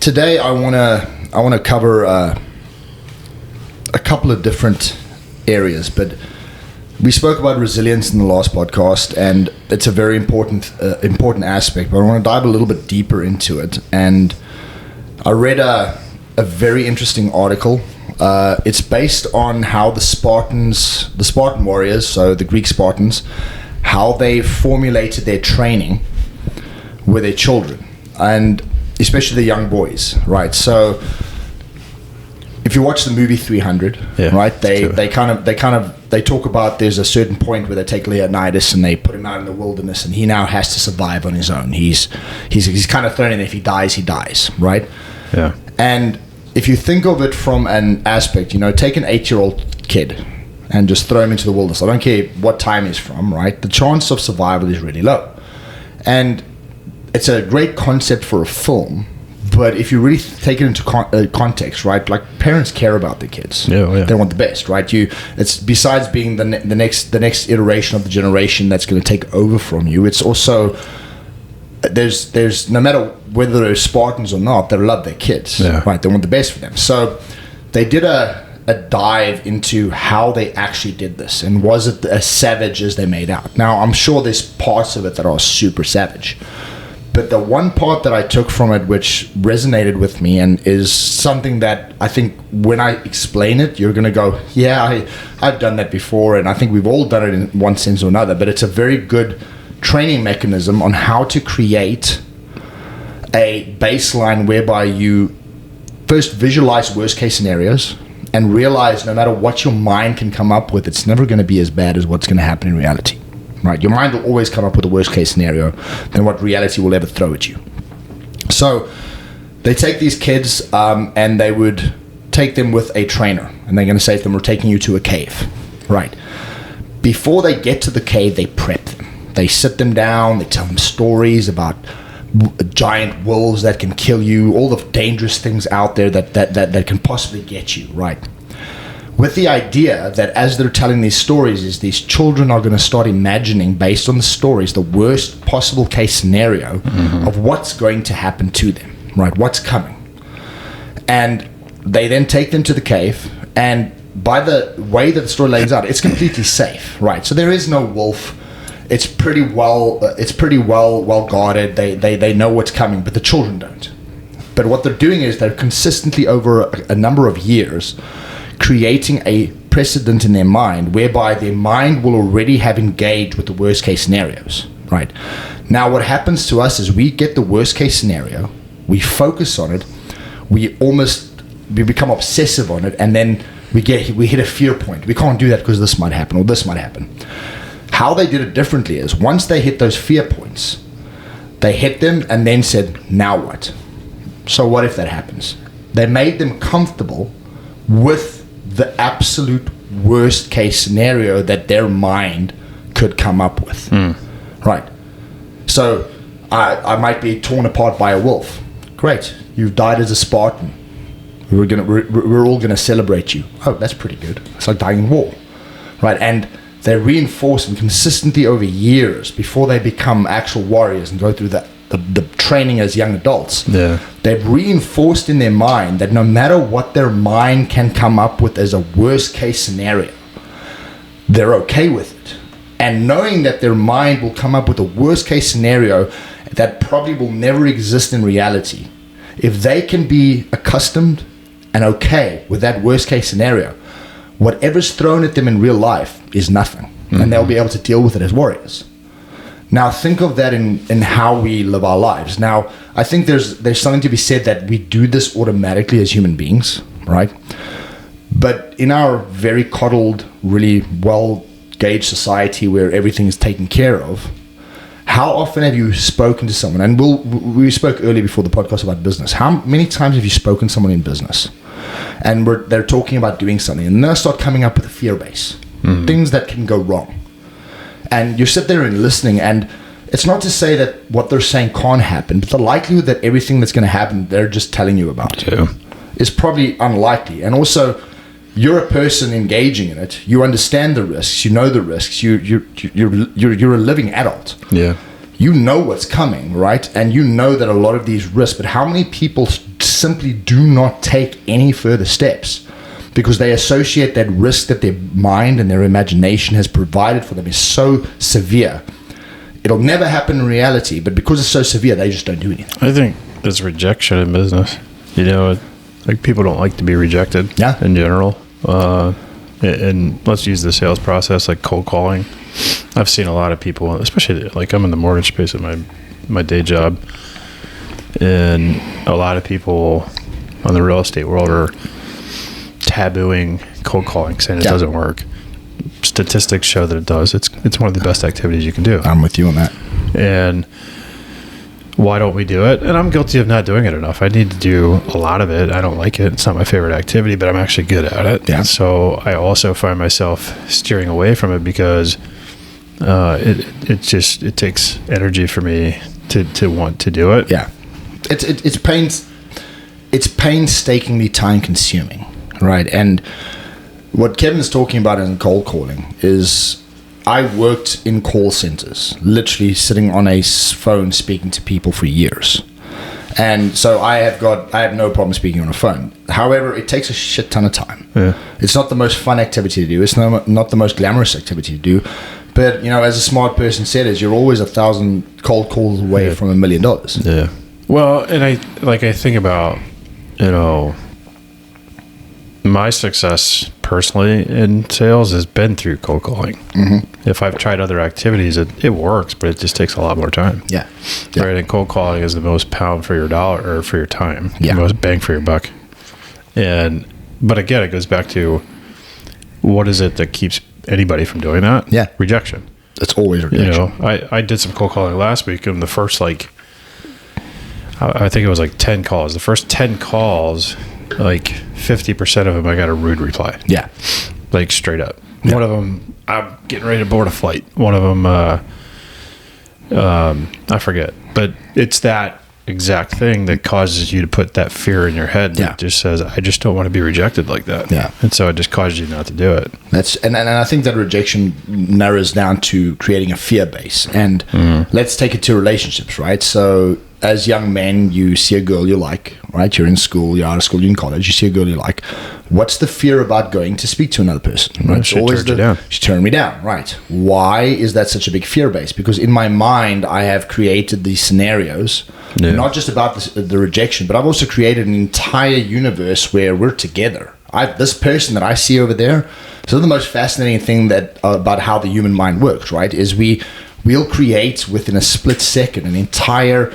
today I wanna cover a couple of different areas, but we spoke about resilience in the last podcast, and it's a very important aspect. But I want to dive a little bit deeper into it. And I read a very interesting article. It's based on how the Spartan warriors, so the Greek Spartans, how they formulated their training with their children, and especially the young boys, right? So if you watch the movie 300, right, they talk about there's a certain point where they take Leonidas and they put him out in the wilderness, and he now has to survive on his own. He's kind of thrown in. If he dies, right? Yeah. And if you think of it from an aspect, take an 8-year-old kid and just throw him into the wilderness. I don't care what time he's from, right? The chance of survival is really low. And it's a great concept for a film, but if you really take it into context, right? Like, parents care about their kids. Yeah. They want the best, right? It's besides being the next iteration of the generation that's going to take over from you. It's also there's no matter whether they're Spartans or not, they love their kids, right? They want the best for them. So they did a dive into how they actually did this, and was it as savage as they made out? Now, I'm sure there's parts of it that are super savage, but the one part that I took from it which resonated with me, and is something that I think when I explain it, you're going to go, yeah, I've done that before, and I think we've all done it in one sense or another, but it's a very good training mechanism on how to create a baseline whereby you first visualize worst case scenarios and realize no matter what your mind can come up with, it's never going to be as bad as what's going to happen in reality. Right, your mind will always come up with a worst case scenario than what reality will ever throw at you. So they take these kids and they would take them with a trainer, and they're going to say to them, we're taking you to a cave. Right. Before they get to the cave, they prep them. They sit them down, they tell them stories about giant wolves that can kill you, all the dangerous things out there that can possibly get you, right? With the idea that as they're telling these stories, is these children are going to start imagining, based on the stories, the worst possible case scenario of what's going to happen to them, right? What's coming. And they then take them to the cave, and by the way that the story lays out, it's completely safe, right? So there is no wolf. It's pretty well guarded. They know what's coming, but the children don't. But what they're doing is they're consistently over a number of years creating a precedent in their mind whereby their mind will already have engaged with the worst case scenarios, right? Now what happens to us is we get the worst case scenario, we focus on it, we become obsessive on it, and then we hit a fear point. We can't do that because this might happen or this might happen. How they did it differently is once they hit those fear points, they hit them and then said, now what? So what if that happens? They made them comfortable with the absolute worst case scenario that their mind could come up with. Right. So I might be torn apart by a wolf. Great. You've died as a Spartan. We're all gonna celebrate you. Oh, that's pretty good. It's like dying in war. Right. And they reinforce them consistently over years before they become actual warriors and go through the training as young adults. Yeah. They've reinforced in their mind that no matter what their mind can come up with as a worst case scenario, they're okay with it. And knowing that their mind will come up with a worst case scenario that probably will never exist in reality, if they can be accustomed and okay with that worst case scenario, whatever's thrown at them in real life is nothing. And they'll be able to deal with it as warriors. Now think of that in how we live our lives. Now I think there's something to be said that we do this automatically as human beings, right? But in our very coddled, really well-gauged society where everything is taken care of, how often have you spoken to someone? And we spoke earlier before the podcast about business. How many times have you spoken to someone in business? And they're talking about doing something, and they'll start coming up with a fear base, things that can go wrong. And you sit there and listening, and it's not to say that what they're saying can't happen, but the likelihood that everything that's going to happen, they're just telling you about is probably unlikely. And also, you're a person engaging in it. You understand the risks. You know the risks. You're a living adult. Yeah. You know what's coming, right? And you know that a lot of these risks. But how many people simply do not take any further steps because they associate that risk that their mind and their imagination has provided for them is so severe. It'll never happen in reality, but because it's so severe, they just don't do anything. I think it's rejection in business. Like people don't like to be rejected in general. And let's use the sales process like cold calling. I've seen a lot of people, especially like I'm in the mortgage space at my day job, and a lot of people on the real estate world are tabooing cold calling, saying it doesn't work. Statistics show that it does. It's one of the best activities you can do. I'm with you on that. And why don't we do it? And I'm guilty of not doing it enough. I need to do a lot of it. I don't like it. It's not my favorite activity, but I'm actually good at it. Yeah. So I also find myself steering away from it because it takes energy for me to want to do it. Yeah. It's painstakingly time consuming, right? And what Kevin's talking about in cold calling is I worked in call centers, literally sitting on a phone speaking to people for years. And so I have no problem speaking on a phone. However, it takes a shit ton of time. Yeah. It's not the most fun activity to do. It's not the most glamorous activity to do. But, as a smart person said, you're always 1,000 cold calls away from $1 million. Yeah. Well, and I think about, my success personally in sales has been through cold calling. Mm-hmm. If I've tried other activities, it works, but it just takes a lot more time. Yeah. Right. And cold calling is the most pound for your dollar or for your time. Yeah. The most bang for your buck. But again, it goes back to what is it that keeps anybody from doing that? Yeah. Rejection. It's always rejection. I did some cold calling last week, and the first I think it was 10 calls. The first 10 calls, 50% of them, I got a rude reply. Yeah. Straight up. Yeah. One of them, I'm getting ready to board a flight. One of them, I forget. But it's that exact thing that causes you to put that fear in your head that just says, I just don't want to be rejected like that. Yeah. And so it just causes you not to do it. And I think that rejection narrows down to creating a fear base. And let's take it to relationships, right? So as young men, you see a girl you like, right? You're in school, you're out of school, you're in college, you see a girl you like. What's the fear about going to speak to another person? Right? She turned you down. She turned me down, right? Why is that such a big fear base? Because in my mind, I have created these scenarios, not just about the rejection, but I've also created an entire universe where we're together. This person that I see over there, so the most fascinating thing about how the human mind works, right, is we'll create within a split second an entire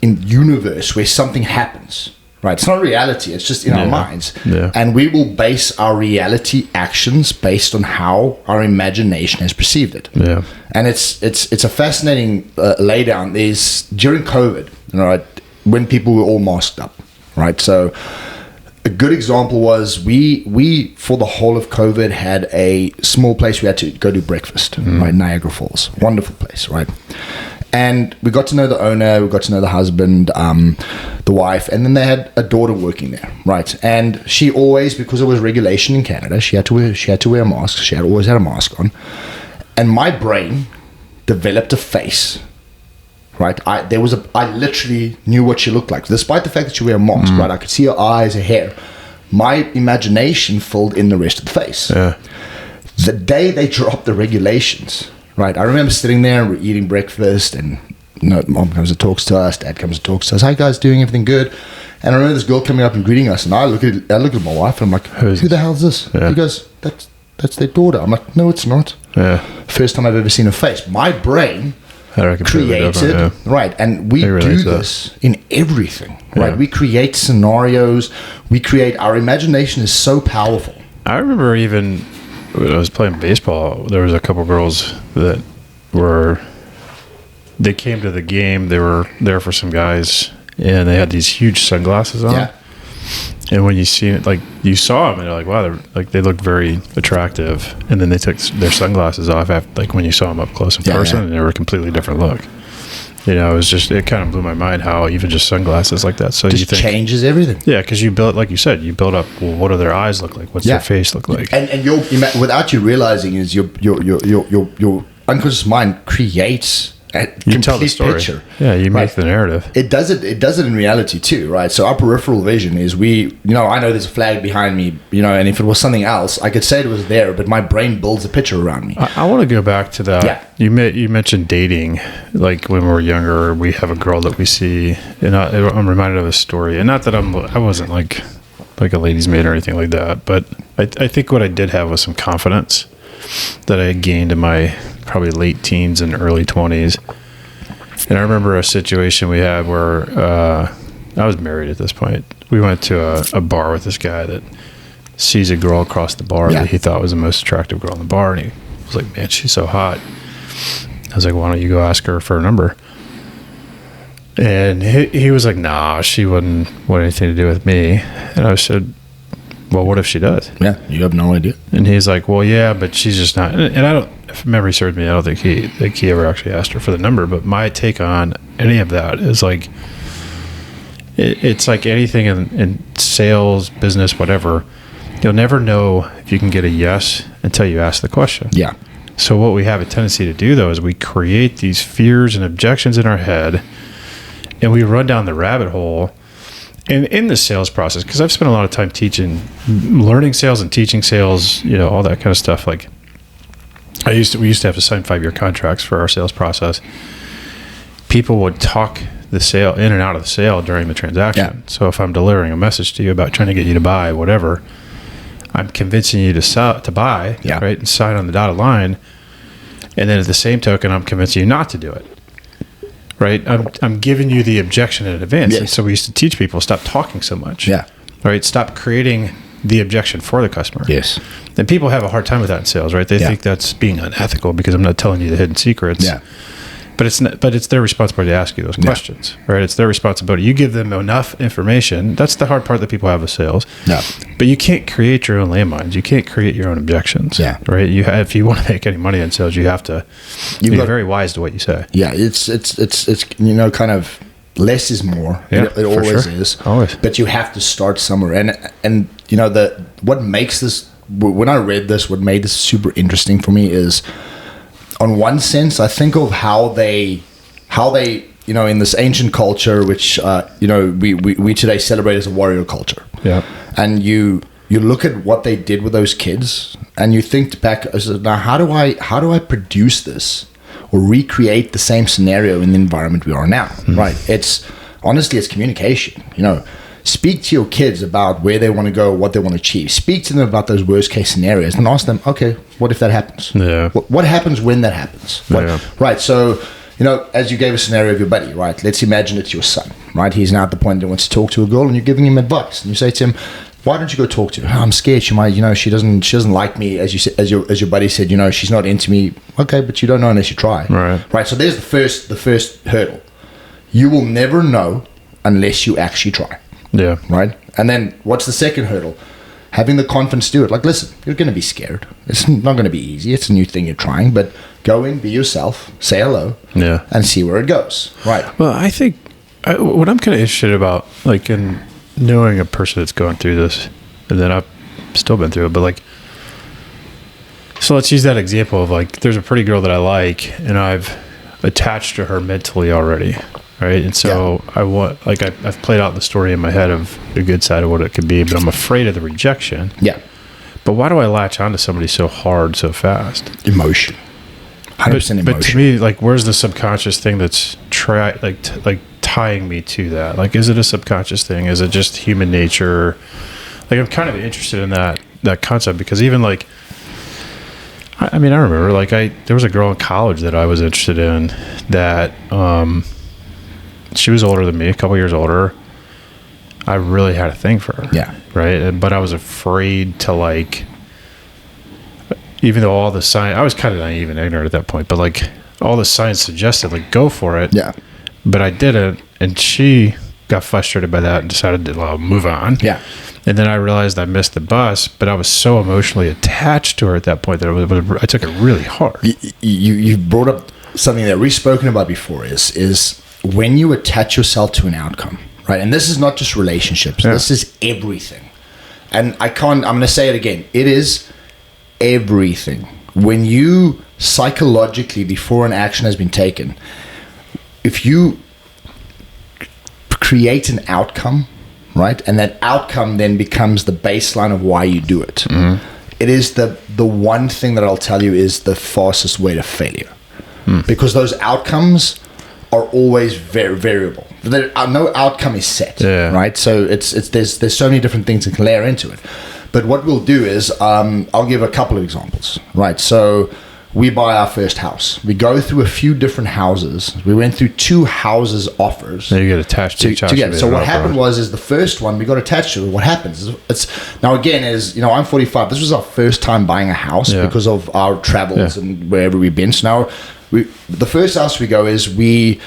universe where something happens, right? It's not reality, it's just in our minds. Yeah. And we will base our reality actions based on how our imagination has perceived it. Yeah. And it's a fascinating laydown. Is during COVID, right, when people were all masked up, right? So a good example was we for the whole of COVID had a small place we had to go do breakfast, right? Niagara Falls, wonderful place, right? And we got to know the owner, we got to know the husband, the wife, and then they had a daughter working there, right? And she always, because it was regulation in Canada, she had to wear a mask. She had always had a mask on, and my brain developed a face, right? I literally knew what she looked like, despite the fact that she wore a mask, right? I could see her eyes, her hair. My imagination filled in the rest of the face. Yeah. The day they dropped the regulations. Right, I remember sitting there and we're eating breakfast, and mom comes and talks to us, dad comes and talks to us. Hi guys, doing everything good? And I remember this girl coming up and greeting us, and I look at my wife and I'm like, who the hell is this? Yeah. He goes, that's their daughter. I'm like, no, it's not. Yeah. First time I've ever seen her face. My brain created, right, and we do this in everything, right? Yeah. We create scenarios, our imagination is so powerful. I remember even when I was playing baseball, there was a couple girls that they came to the game. They were there for some guys, and they had these huge sunglasses on. Yeah. And when you see it, you saw them, and you're like, wow, they looked very attractive. And then they took their sunglasses off after, when you saw them up close in person, and they were a completely different look. It kind of blew my mind how even just sunglasses like that. So just changes everything. Yeah, because you build, like you said, you build up. Well, what do their eyes look like? What's their face look like? And without you realizing, is your unconscious mind creates You tell the story. Picture. Yeah, you make the narrative. It does it in reality too, right? So our peripheral vision is I know there's a flag behind me, and if it was something else, I could say it was there, but my brain builds a picture around me. I want to go back to that. Yeah. You mentioned dating, like when we were younger, we have a girl that we see, and I'm reminded of a story, and not that I wasn't like a ladies' maid or anything like that, but I think what I did have was some confidence that I had gained in my probably late teens and early 20s. And I remember a situation we had where I was married at this point. We went to a bar with this guy that sees a girl across the bar that he thought was the most attractive girl in the bar, and he was like, man, she's so hot. I was like, why don't you go ask her for a number? And he was like, nah, she wouldn't want anything to do with me. And I said, well, what if she does? Yeah, you have no idea. And he's like, well, yeah, but she's just not. And I don't, if memory serves me, I don't think he ever actually asked her for the number. But my take on any of that is like, it's like anything in sales, business, whatever. You'll never know if you can get a yes until you ask the question. Yeah. So what we have a tendency to do, though, is we create these fears and objections in our head, and we run down the rabbit hole. And in the sales process, because I've spent a lot of time learning sales and teaching sales, all that kind of stuff. Like we used to have to sign 5-year contracts for our sales process. People would talk the sale in and out of the sale during the transaction. Yeah. So if I'm delivering a message to you about trying to get you to buy whatever, I'm convincing you to buy, right, and sign on the dotted line. And then at the same token, I'm convincing you not to do it. Right, I'm giving you the objection in advance. Yes. And so we used to teach people, stop talking so much. Yeah. Right, stop creating the objection for the customer. Yes. And people have a hard time with that in sales, right? They think that's being unethical because I'm not telling you the hidden secrets. Yeah. But it's their responsibility to ask you those questions, right? It's their responsibility. You give them enough information. That's the hard part that people have with sales. Yeah. But you can't create your own landmines. You can't create your own objections. Yeah. Right. If you want to make any money in sales, you have to be very wise to what you say. Yeah. It's kind of less is more. Yeah, it always is. Always. But you have to start somewhere. And what makes this, when I read this, what made this super interesting for me is, on one sense, I think of how they, in this ancient culture, which we today celebrate as a warrior culture. Yeah. And you look at what they did with those kids, and you think back, now how do I produce this or recreate the same scenario in the environment we are now? Mm-hmm. Right? It's communication. Speak to your kids about where they want to go, what they want to achieve. Speak to them about those worst case scenarios and ask them, okay, what if that happens? Yeah. What happens when that happens? Right. So, as you gave a scenario of your buddy, right? Let's imagine it's your son, right? He's now at the point that he wants to talk to a girl, and you're giving him advice. And you say to him, why don't you go talk to her? I'm scared. She might, she doesn't like me. As you said, as your buddy said, she's not into me. Okay, but you don't know unless you try. Right. So there's the first hurdle. You will never know unless you actually try. Yeah. Right. And then what's the second hurdle? Having the confidence to do it. Like, listen, you're going to be scared. It's not going to be easy. It's a new thing you're trying, but go in, be yourself, say hello, and see where it goes. Right. Well, I think what I'm kind of interested about, like, in knowing a person that's going through this, and then I've still been through it, but like, so let's use that example of like, there's a pretty girl that I like, and I've attached to her mentally already. Right. And so I've played out the story in my head of the good side of what it could be, but I'm afraid of the rejection. Yeah. But why do I latch onto somebody so hard, so fast? Emotion. 100% emotion. But to me, like, where's the subconscious thing that's tying me to that? Like, is it a subconscious thing? Is it just human nature? Like, I'm kind of interested in that concept, because even like, I remember like there was a girl in college that I was interested in that, she was older than me, a couple years older. I really had a thing for her. Yeah. Right. But I was afraid to, like, even though all the science, I was kind of naive and ignorant at that point, but like all the science suggested, like, go for it. Yeah. But I didn't. And she got frustrated by that and decided to move on. Yeah. And then I realized I missed the bus, but I was so emotionally attached to her at that point that I took it really hard. You brought up something that we've spoken about before is when you attach yourself to an outcome, right? And this is not just relationships. Yeah. This is everything. And I'm going to say it again. It is everything. when you psychologically, before an action has been taken, if you create an outcome, right, and that outcome then becomes the baseline of why you do it, it is the one thing that I'll tell you is the fastest way to failure. Because those outcomes are always very variable. No outcome is set, right? So there's so many different things that can layer into it. But what we'll do is, I'll give a couple of examples, right? So we buy our first house. We go through a few different houses. We went through 2 houses offers. Now you get attached to each house. So what happened was the first one we got attached to. What happens is I'm 45. This was our first time buying a house because of our travels and wherever we've been. So now the first house we go is we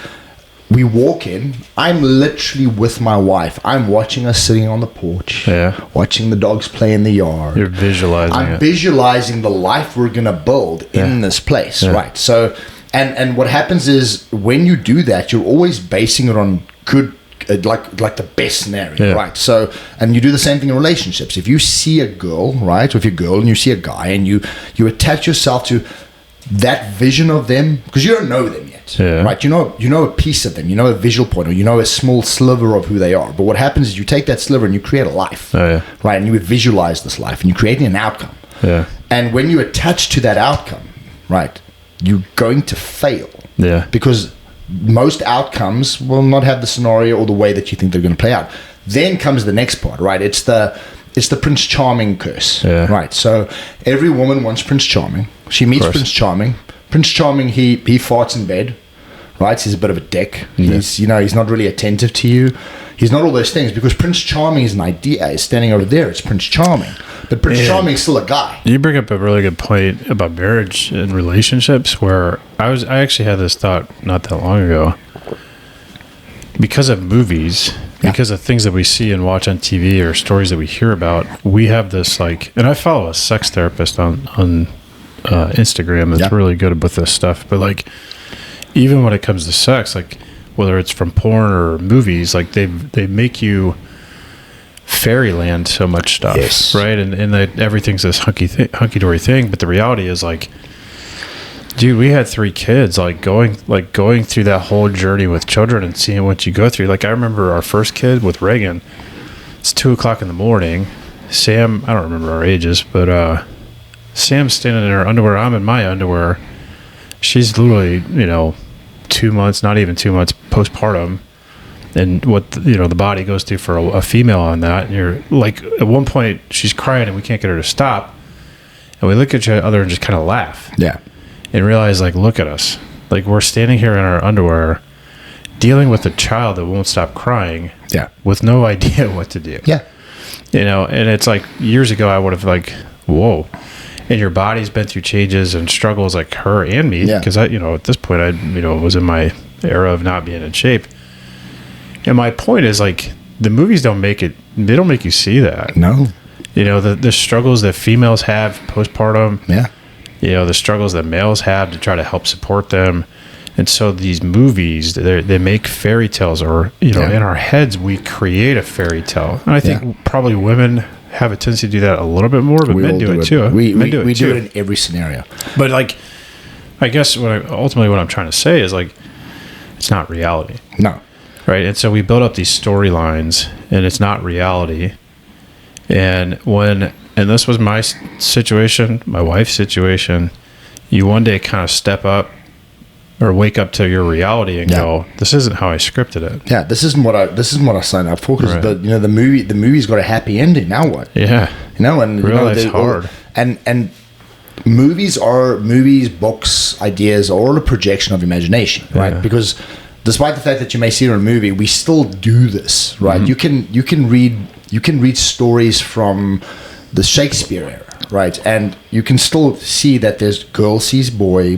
walk in. I'm literally with my wife. I'm watching us sitting on the porch, watching the dogs play in the yard. You're visualizing I'm visualizing the life we're going to build in this place, right? So, and what happens is when you do that, you're always basing it on good, like the best scenario, right? So, and you do the same thing in relationships. If you see a girl, right, or if you're a girl and you see a guy and you attach yourself to that vision of them, because you don't know them yet, right? You know a piece of them, you know a visual point, or you know a small sliver of who they are. But what happens is you take that sliver and you create a life, right? And you visualize this life, and you're creating an outcome. And when you attach to that outcome, right, you're going to fail, because most outcomes will not have the scenario or the way that you think they're going to play out. Then comes the next part, right? It's the Prince Charming curse, right? So every woman wants Prince Charming. She meets Prince Charming. Prince Charming, he farts in bed, right? He's a bit of a dick. He's not really attentive to you. He's not all those things, because Prince Charming is an idea. He's standing over there. It's Prince Charming, but Prince Charming is still a guy. You bring up a really good point about marriage and relationships, where I actually had this thought not that long ago. Because of movies, because of things that we see and watch on TV or stories that we hear about, we have this and I follow a sex therapist on Instagram that's really good with this stuff. But even when it comes to sex, whether it's from porn or movies, they make you fairyland so much stuff, right? And everything's this hunky-dory thing. But the reality is dude, we had 3 kids, going through that whole journey with children and seeing what you go through. I remember our first kid with Reagan. It's 2:00 in the morning. Sam, I don't remember our ages, but Sam's standing in her underwear. I'm in my underwear. She's literally, 2 months, not even 2 months postpartum. And what, the body goes through for a female on that. And you're at one point, she's crying and we can't get her to stop. And we look at each other and just kind of laugh. Yeah. And realize, look at us. We're standing here in our underwear dealing with a child that won't stop crying with no idea what to do. Yeah. And it's years ago I would have whoa. And your body's been through changes and struggles like her and me. Because I, at this point I, was in my era of not being in shape. And my point is the movies don't make you see that. No. The struggles that females have postpartum. Yeah. The struggles that males have to try to help support them. And so these movies, they make fairy tales, or, in our heads, we create a fairy tale. And I think probably women have a tendency to do that a little bit more, but men do it too. We do it in every scenario. But I guess ultimately what I'm trying to say is it's not reality. No. Right. And so we build up these storylines and it's not reality. And this was my situation, my wife's situation, you one day kind of step up or wake up to your reality and go, this isn't how I scripted it. Yeah, this isn't what I signed up for, because the movie's got a happy ending. Now what? Yeah. And real life's hard. And movies, books, ideas are all a projection of imagination, right? Yeah. Because despite the fact that you may see it in a movie, we still do this, right? Mm-hmm. You can read stories from the Shakespeare era, right? And you can still see that there's girl sees boy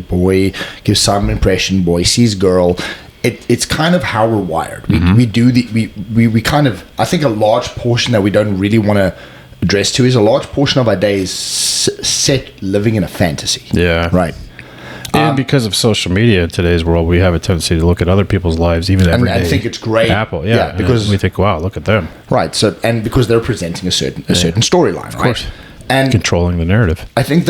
gives some impression, boy sees girl. It's kind of how we're wired. We kind of, I think a large portion that we don't really want to address to is a large portion of our day is set living in a fantasy. Yeah. Right. And because of social media in today's world, we have a tendency to look at other people's lives, even every day. And think it's great. Apple, because we think, wow, look at them. Right. So, and because they're presenting a certain storyline, right? Of course. And controlling the narrative. I think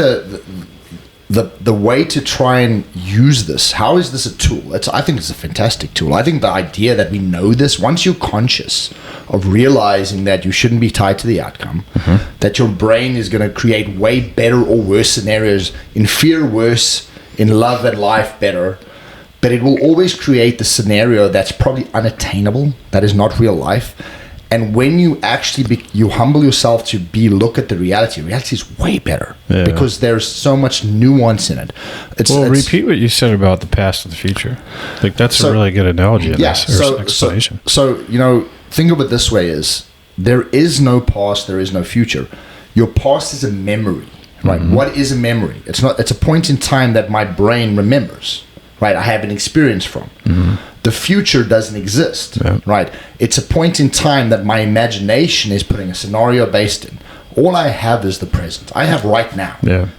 the way to try and use this, how is this a tool? I think it's a fantastic tool. I think the idea that we know this, once you're conscious of realizing that you shouldn't be tied to the outcome, that your brain is going to create way better or worse scenarios, in fear worse, in love and life better, but it will always create the scenario that's probably unattainable, that is not real life. And when you actually you humble yourself to look at the reality is way better because there's so much nuance in it. Repeat what you said about the past and the future. Like that's a really good analogy in this explanation. So, think of it this way: is there is no past, there is no future. Your past is a memory, right? What is a memory? It's a point in time that my brain remembers, right? I have an experience from. The future doesn't exist, right? It's a point in time that my imagination is putting a scenario based in. All I have is the present. I have right now.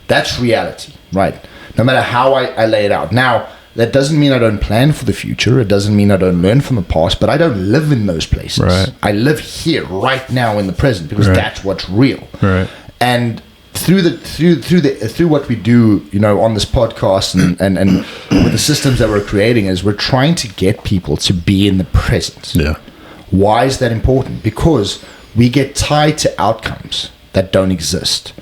That's reality, right? No matter how I lay it out. Now, that doesn't mean I don't plan for the future. It doesn't mean I don't learn from the past, but I don't live in those places. Right. I live here, right now in the present, because that's what's real. Right. And through what we do, on this podcast and with the systems that we're creating, is we're trying to get people to be in the present. Why is that important? Because we get tied to outcomes that don't exist.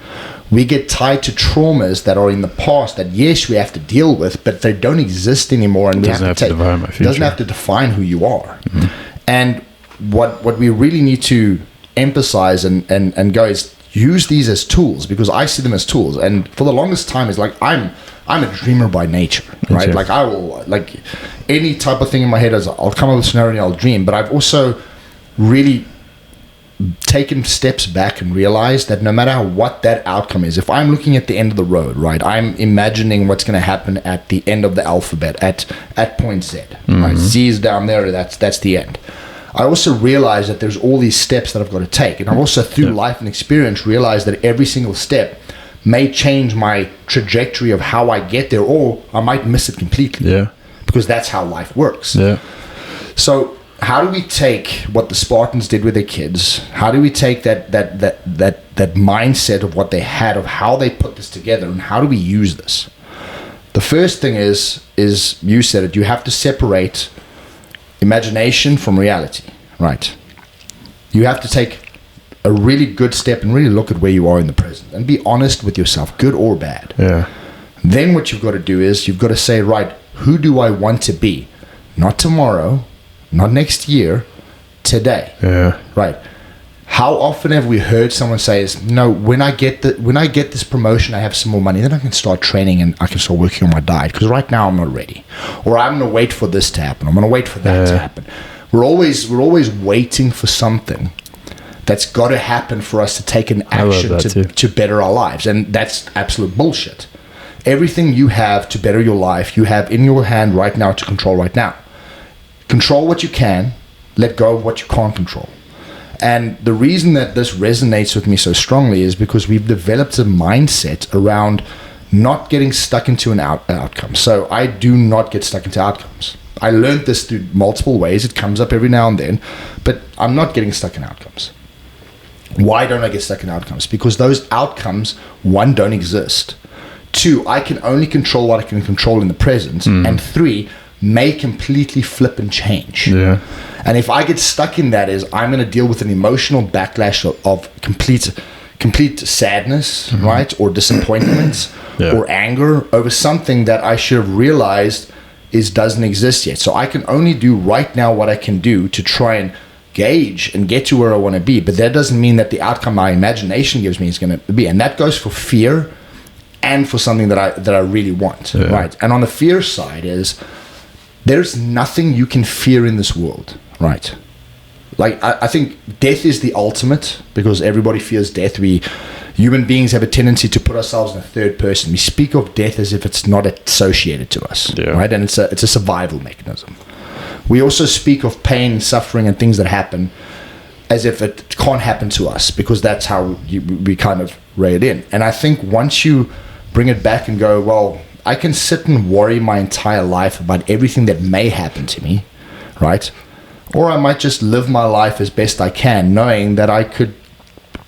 We get tied to traumas that are in the past that, yes, we have to deal with, but they don't exist anymore, and it doesn't have to define who you are. And what we really need to emphasize and go is, use these as tools, because I see them as tools. And for the longest time, it's like I'm a dreamer by nature, right? Like I will, like any type of thing in my head, I'll come up with a scenario and I'll dream. But I've also really taken steps back and realized that no matter what that outcome is, if I'm looking at the end of the road, right, I'm imagining what's going to happen at the end of the alphabet at point Z, right? Z is down there, that's the end. I also realized that there's all these steps that I've got to take. And I've also, through life and experience, realized that every single step may change my trajectory of how I get there, or I might miss it completely. Because that's how life works. So how do we take what the Spartans did with their kids? How do we take that mindset of what they had, of how they put this together, and how do we use this? The first thing is you said it, you have to separate imagination from reality, right? You have to take a really good step and really look at where you are in the present and be honest with yourself, good or bad. Then what you've got to do is you've got to say, right, who do I want to be? Not tomorrow, not next year, today. Right? How often have we heard someone say, when I get this promotion, I have some more money, then I can start training and I can start working on my diet, because right now I'm not ready, or I'm going to wait for this to happen, I'm going to wait for that to happen. We're always waiting for something that's got to happen for us to take an action to better our lives, and that's absolute bullshit. Everything you have to better your life, you have in your hand right now to control right now. Control what you can, let go of what you can't control. And the reason that this resonates with me so strongly is because we've developed a mindset around not getting stuck into an outcome. So I do not get stuck into outcomes. I learned this through multiple ways. It comes up every now and then, but I'm not getting stuck in outcomes. Why don't I get stuck in outcomes? Because those outcomes, one, don't exist. Two, I can only control what I can control in the present. And three, may completely flip and change. And if I get stuck in that, I'm going to deal with an emotional backlash of complete sadness, right, or disappointment, or anger over something that I should have realized doesn't exist yet. So I can only do right now what I can do to try and gauge and get to where I want to be. But that doesn't mean that the outcome my imagination gives me is going to be. And that goes for fear and for something that I really want, right? And on the fear side there's nothing you can fear in this world, right? Like, I think death is the ultimate, because everybody fears death. Human beings have a tendency to put ourselves in a third person. We speak of death as if it's not associated to us, right? And it's a survival mechanism. We also speak of pain, suffering, and things that happen as if it can't happen to us, because that's how we kind of ray it in. And I think once you bring it back and go, well, I can sit and worry my entire life about everything that may happen to me, right? Or I might just live my life as best I can, knowing that I could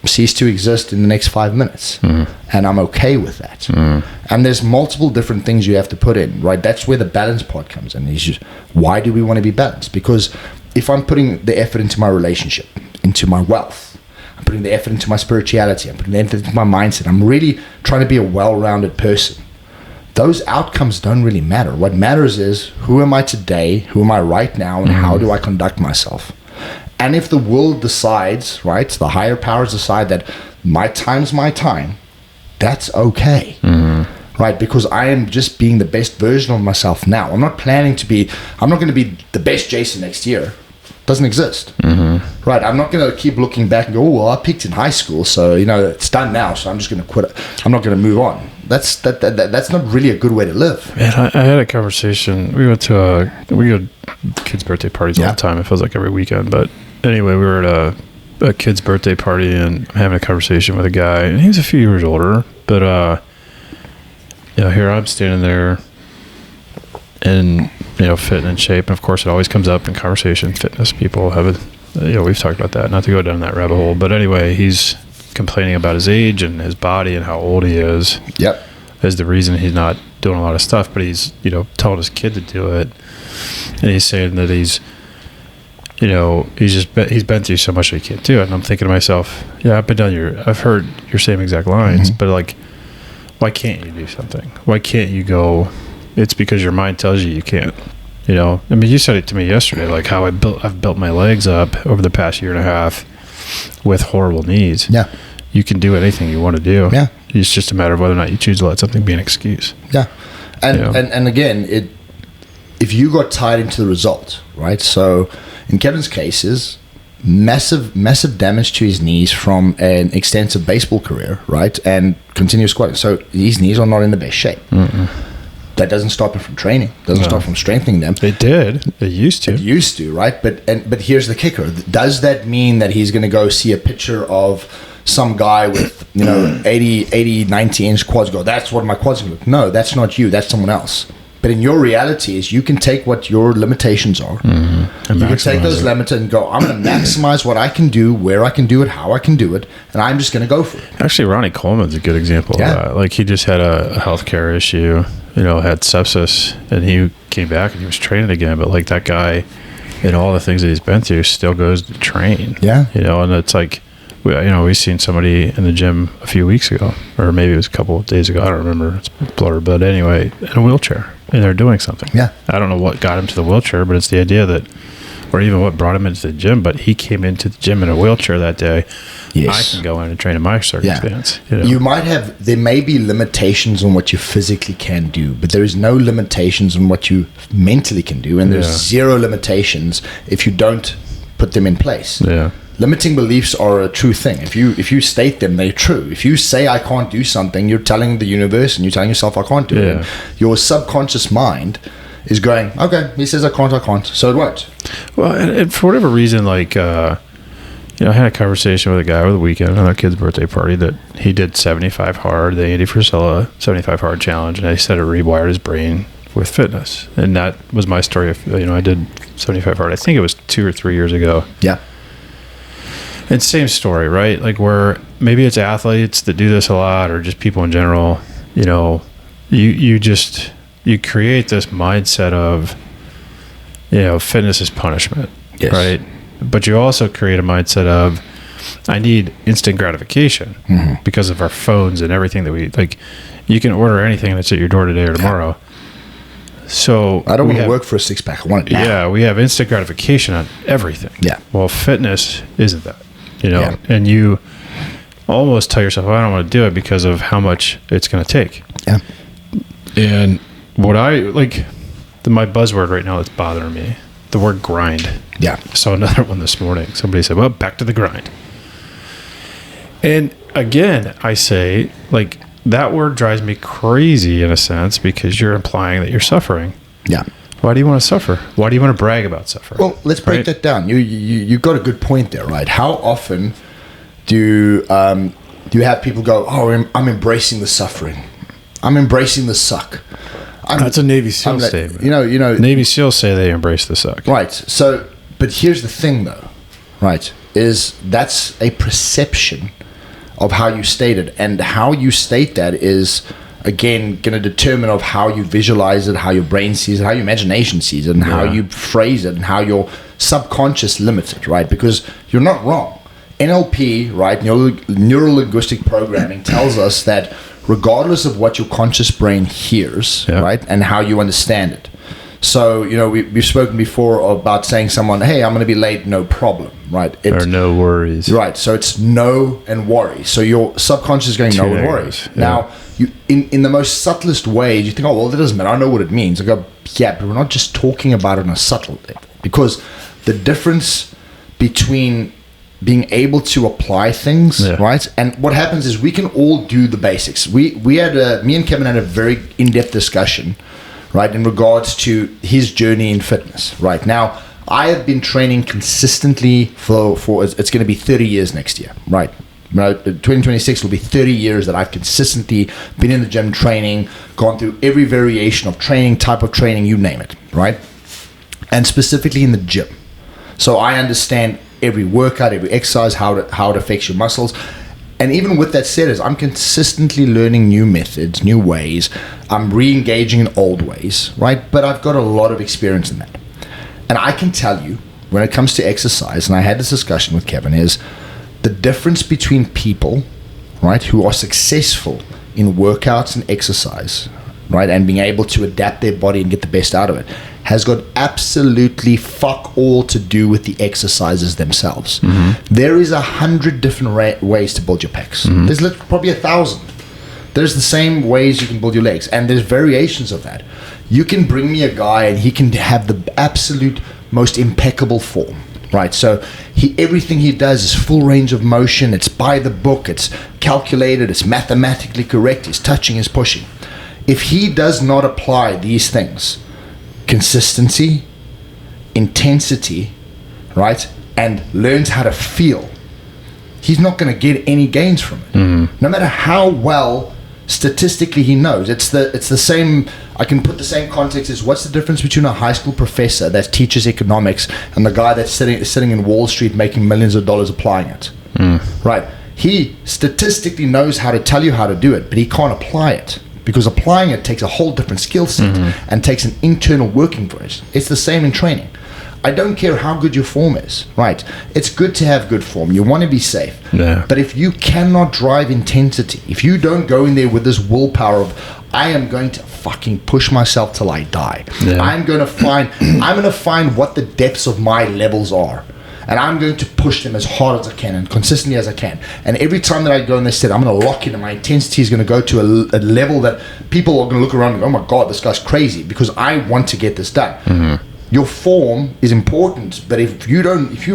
cease to exist in the next 5 minutes. And I'm okay with that. And there's multiple different things you have to put in, right? That's where the balance part comes in. It's just, why do we want to be balanced? Because if I'm putting the effort into my relationship, into my wealth, I'm putting the effort into my spirituality, I'm putting the effort into my mindset, I'm really trying to be a well-rounded person, those outcomes don't really matter. What matters is, who am I today, who am I right now, and how do I conduct myself? And if the world decides, right, the higher powers decide that my time's my time, that's okay. Right? Because I am just being the best version of myself now. I'm not going to be the best Jason next year. Doesn't exist. Right? I'm not going to keep looking back and go, oh, well, I peaked in high school, so, it's done now, so I'm just going to quit it. I'm not going to move on. That's not really a good way to live. Man, I had a conversation. We go to kids' birthday parties all the time. It feels like every weekend. But anyway, we were at a kid's birthday party, and I'm having a conversation with a guy, and he was a few years older. But here I'm standing there, and fit and in shape. And of course, it always comes up in conversation. Fitness people have we've talked about that. Not to go down that rabbit hole, but anyway, he's complaining about his age and his body and how old he is. Yep. Is the reason he's not doing a lot of stuff, but he's telling his kid to do it, and he's saying that he's been through so much that he can't do it. And I'm thinking to myself, I've heard your same exact lines, but like, why can't you do something? Why can't you go? It's because your mind tells you can't. I mean, you said it to me yesterday, like how I've built my legs up over the past year and a half with horrible knees. Yeah. You can do anything you want to do. Yeah. It's just a matter of whether or not you choose to let something be an excuse. Yeah. And again, if you got tied into the result, right? So in Kevin's cases, massive damage to his knees from an extensive baseball career, right? And continuous squatting. So his knees are not in the best shape. That doesn't stop him from training. Doesn't stop from strengthening them. It did. It used to. Right? But here's the kicker. Does that mean that he's going to go see a picture of some guy with 80 90 inch quads, go, that's what my quads look? No, that's not you. That's someone else. But in your reality is, you can take what your limitations are. You can take those limits and go, I'm going to maximize what I can do, where I can do it, how I can do it, and I'm just going to go for it. Actually, Ronnie Coleman's a good example of that. Like, he just had a healthcare issue, had sepsis, and he came back and he was training again. But like, that guy, and all the things that he's been through, still goes to train. Yeah. And it's like, we seen somebody in the gym a few weeks ago, or maybe it was a couple of days ago. I don't remember. It's blurred, but anyway, in a wheelchair, and they're doing something. Yeah. I don't know what got him to the wheelchair, but it's the idea that, or even what brought him into the gym, but he came into the gym in a wheelchair that day. Yes. I can go in and train in my circumstance. Yeah. There may be limitations on what you physically can do, but there is no limitations on what you mentally can do, and there's zero limitations if you don't put them in place. Yeah. Limiting beliefs are a true thing. If you state them, they're true. If you say I can't do something, you're telling the universe and you're telling yourself I can't do it. Your subconscious mind is going, okay, he says I can't, so it won't. Well, and for whatever reason, like, I had a conversation with a guy over the weekend on our kid's birthday party that he did 75 hard, the Andy Frisella 75 hard challenge, and he said it rewired his brain with fitness. And that was my story of, I did 75 hard. I think it was 2 or 3 years ago. Yeah. And same story, right? Like, where maybe it's athletes that do this a lot, or just people in general, you create this mindset of, fitness is punishment, right? But you also create a mindset of, I need instant gratification because of our phones and everything that we, like, you can order anything that's at your door today or tomorrow. So I don't want to work for a six pack. I want it now. Yeah, we have instant gratification on everything. Yeah. Well, fitness isn't that. And you almost tell yourself, I don't want to do it because of how much it's going to take. Yeah. And what my buzzword right now that's bothering me, the word grind. Yeah. I saw another one this morning. Somebody said, well, back to the grind. And again, I say, like, that word drives me crazy in a sense, because you're implying that you're suffering. Yeah. Why do you want to suffer? Why do you want to brag about suffering? Well, let's break that down. You got a good point there, right? How often do you have people go, oh, I'm embracing the suffering. I'm embracing the suck. That's a Navy SEAL statement. Navy SEALs say they embrace the suck. Right. So, but here's the thing, though, right, is that's a perception of how you state it. And how you state that is, again, going to determine of how you visualize it, how your brain sees it, how your imagination sees it, and how you phrase it, and how your subconscious limits it, right? Because you're not wrong. NLP, right, neuro-linguistic programming, tells us that regardless of what your conscious brain hears, right, and how you understand it. So, we've spoken before about saying someone, hey, I'm going to be late, no problem, right? Or no worries. Right, so it's no and worry. So your subconscious is going, no and worries. Yeah. Now, you in the most subtlest ways, you think, oh, well, that doesn't matter. I know what it means. I go, yeah, but we're not just talking about it on a subtle level. Because the difference between being able to apply things, right? And what happens is we can all do the basics. Me and Kevin had a very in-depth discussion, right, in regards to his journey in fitness. Right now, I have been training consistently for it's going to be 30 years next year, right? 2026 will be 30 years that I've consistently been in the gym training, gone through every variation of training, type of training, you name it, right? And specifically in the gym. So I understand every workout, every exercise, how it affects your muscles. And even with that said, I'm consistently learning new methods, new ways. I'm re-engaging in old ways, right? But I've got a lot of experience in that. And I can tell you, when it comes to exercise, and I had this discussion with Kevin, is the difference between people, right, who are successful in workouts and exercise, right, and being able to adapt their body and get the best out of it, has got absolutely fuck all to do with the exercises themselves. There is 100 different ways to build your pecs. There's probably 1,000. There's the same ways you can build your legs, and there's variations of that. You can bring me a guy and he can have the absolute most impeccable form, right? So everything he does is full range of motion. It's by the book. It's calculated. It's mathematically correct. He's touching, he's pushing. If he does not apply these things, consistency, intensity, right, and learns how to feel, he's not going to get any gains from it. No matter how well statistically he knows. It's the same. I can put the same context as what's the difference between a high school professor that teaches economics and the guy that's sitting in Wall Street making millions of dollars applying it, right? He statistically knows how to tell you how to do it, but he can't apply it. Because applying it takes a whole different skill set and takes an internal working for it. It's the same in training. I don't care how good your form is, right? It's good to have good form. You want to be safe. Yeah. But if you cannot drive intensity, if you don't go in there with this willpower of, I am going to fucking push myself till I die. Yeah. I'm going to find what the depths of my levels are. And I'm going to push them as hard as I can and consistently as I can. And every time that I go in this set, I'm going to lock in, and my intensity is going to go to a level that people are going to look around and go, oh my God, this guy's crazy, because I want to get this done. Your form is important, but if you